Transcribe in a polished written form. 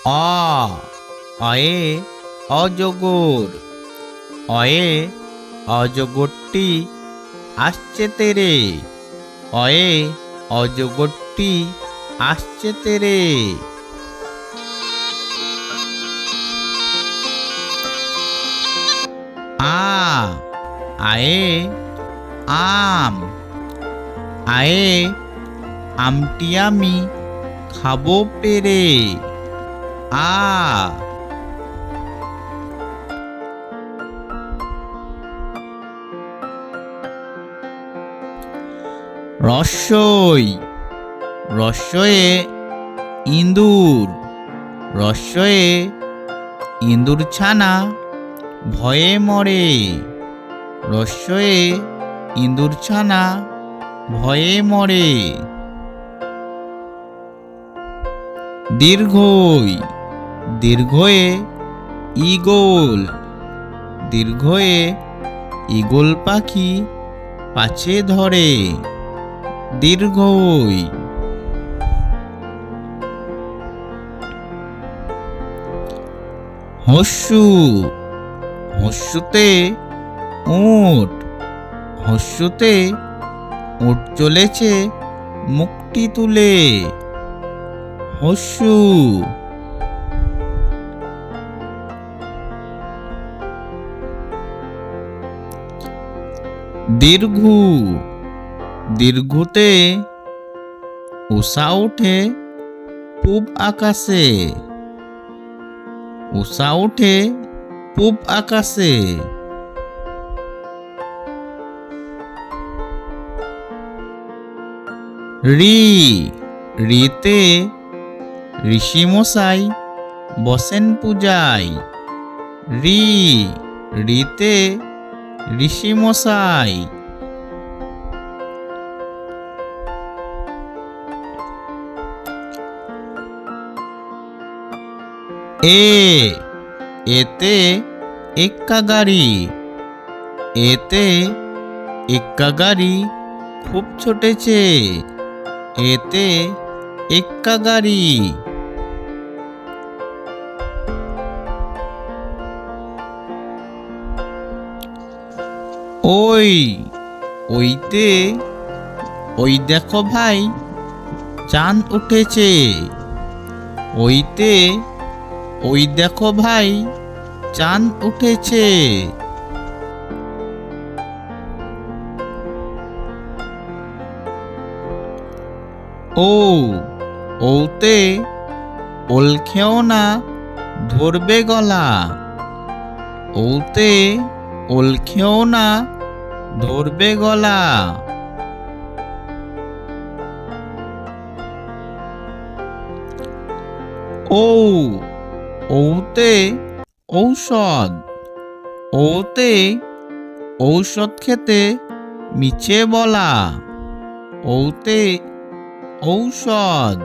অ অয়ে অজগর। অয়ে অজগরটি আসছে তেরে। অয়ে অজগরটি আসছে তেরে। আ আয়ে আম। আয়ে আমটি আমি খাবো পেরে। আ রস্যই রস্যয়ে ইঁদুর। রস্যয়ে ইঁদুর ছানা ভয়ে মরে। রস্যয়ে ইঁদুর ছানা ভয়ে মরে। দীর্ঘই দীর্ঘয়ে ঈগল। দীর্ঘয়ে ঈগল পাখি পাছে ধরে। দীর্ঘই। হস্যু হস্যুতে উট। হস্যুতে উট চলেছে মুখটি তুলে। হস্যু। দীর্ঘু দীর্ঘুতে উষা উঠে পূব আকাশে। উষা উঠে পূব আকাশে। রি রিতে ঋষিমশাই বসেন পূজায়। রি রিতে ঋষিমশাই। এ এতে এক্কা গাড়ি। এতে এক্কা গাড়ি খুব ছুটেছে। এতে এক্কা গাড়ি। ওই ওইতে ওই দেখো ভাই চাঁদ উঠেছে। ওইতে ওই দেখো ভাই চাঁদ উঠেছে। ও ওতে ওল খেও না ধরবে গলা। ওতে ওল খেও না ধরবে গলা। ও ওতে ঔষধ। ওতে ঔষধ খেতে মিছে বলা। ওতে ঔষধ।